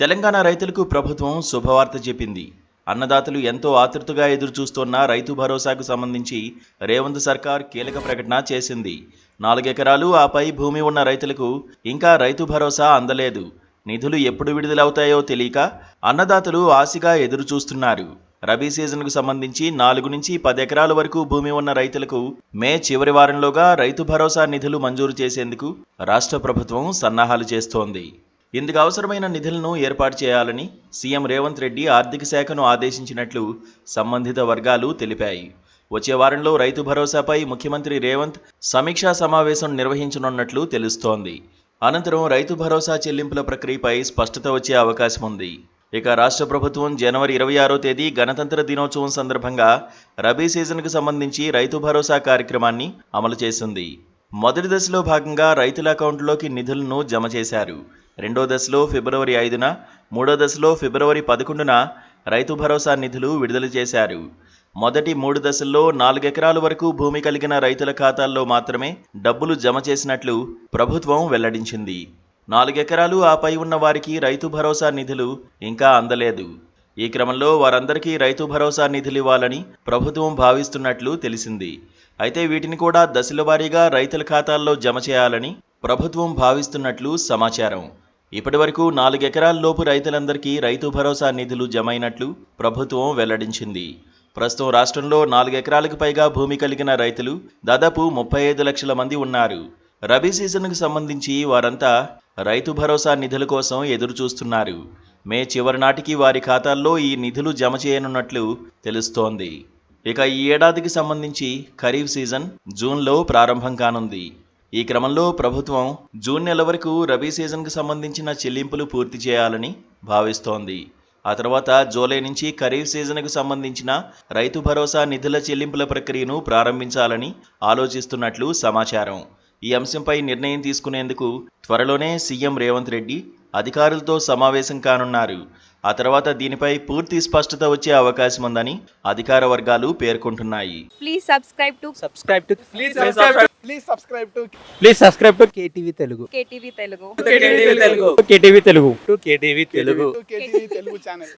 తెలంగాణ రైతులకు ప్రభుత్వం శుభవార్త చెప్పింది. అన్నదాతలు ఎంతో ఆతృతగా ఎదురుచూస్తున్న రైతు భరోసాకు సంబంధించి రేవంత్ సర్కార్ కీలక ప్రకటన చేసింది. 4 ఎకరాలు ఆపై భూమి ఉన్న రైతులకు ఇంకా రైతు భరోసా అందలేదు. నిధులు ఎప్పుడు విడుదలవుతాయో తెలియక అన్నదాతలు ఆశగా ఎదురుచూస్తున్నారు. రబీ సీజన్కు సంబంధించి 4 నుంచి 10 ఎకరాల వరకు భూమి ఉన్న రైతులకు మే చివరి వారంలోగా రైతు భరోసా నిధులు మంజూరు చేసేందుకు రాష్ట్ర ప్రభుత్వం సన్నాహాలు చేస్తోంది. ఇందుకు అవసరమైన నిధులను ఏర్పాటు చేయాలని సీఎం రేవంత్ రెడ్డి ఆర్థిక శాఖను ఆదేశించినట్లు సంబంధిత వర్గాలు తెలిపాయి. వచ్చే వారంలో రైతు భరోసాపై ముఖ్యమంత్రి రేవంత్ సమీక్షా సమావేశం నిర్వహించనున్నట్లు తెలుస్తోంది. అనంతరం రైతు భరోసా చెల్లింపుల ప్రక్రియపై స్పష్టత వచ్చే అవకాశం ఉంది. ఇక రాష్ట్ర ప్రభుత్వం జనవరి 26వ తేదీ గణతంత్ర దినోత్సవం సందర్భంగా రబీ సీజన్కు సంబంధించి రైతు భరోసా కార్యక్రమాన్ని అమలు చేసింది. మొదటి దశలో భాగంగా రైతుల అకౌంట్లోకి నిధులను జమ చేశారు. రెండో దశలో ఫిబ్రవరి 5న, మూడో దశలో ఫిబ్రవరి 11న రైతు భరోసా నిధులు విడుదల చేశారు. మొదటి 3 దశల్లో 4 ఎకరాల వరకు భూమి కలిగిన రైతుల ఖాతాల్లో మాత్రమే డబ్బులు జమ చేసినట్లు ప్రభుత్వం వెల్లడించింది. 4 ఎకరాలు ఆపై ఉన్న వారికి రైతు భరోసా నిధులు ఇంకా అందలేదు. ఈ క్రమంలో వారందరికీ రైతు భరోసా నిధులు ఇవ్వాలని ప్రభుత్వం భావిస్తున్నట్లు తెలిసింది. అయితే వీటిని కూడా దశల వారీగా రైతుల ఖాతాల్లో జమ చేయాలని ప్రభుత్వం భావిస్తున్నట్లు సమాచారం. ఇప్పటి వరకు 4 ఎకరాల లోపు రైతులందరికీ రైతు భరోసా నిధులు జమైనట్లు ప్రభుత్వం వెల్లడించింది. ప్రస్తుతం రాష్ట్రంలో 4 ఎకరాలకు పైగా భూమి కలిగిన రైతులు దాదాపు 35 లక్షల మంది ఉన్నారు. రబీ సీజన్కు సంబంధించి వారంతా రైతు భరోసా నిధుల కోసం ఎదురు చూస్తున్నారు. మే చివరి నాటికి వారి ఖాతాల్లో ఈ నిధులు జమ చేయనున్నట్లు తెలుస్తోంది. ఇక ఈ ఏడాదికి సంబంధించి ఖరీఫ్ సీజన్ జూన్లో ప్రారంభం కానుంది. ఈ క్రమంలో ప్రభుత్వం జూన్ నెల వరకు రబీ సీజన్కు సంబంధించిన చెల్లింపులు పూర్తి చేయాలని భావిస్తోంది. ఆ తర్వాత జూలై నుంచి ఖరీఫ్ సీజన్కు సంబంధించిన రైతు భరోసా నిధుల చెల్లింపుల ప్రక్రియను ప్రారంభించాలని ఆలోచిస్తున్నట్లు సమాచారం. ఈ అంశంపై నిర్ణయం తీసుకునేందుకు త్వరలోనే సీఎం రేవంత్ రెడ్డి అధికారులతో సమావేశం కానున్నారు. ఆ తర్వాత దీనిపై పూర్తి స్పష్టత వచ్చే అవకాశం ఉందని అధికార వర్గాలు పేర్కొంటున్నాయి. Please subscribe to KTV Telugu. KTV Telugu channel.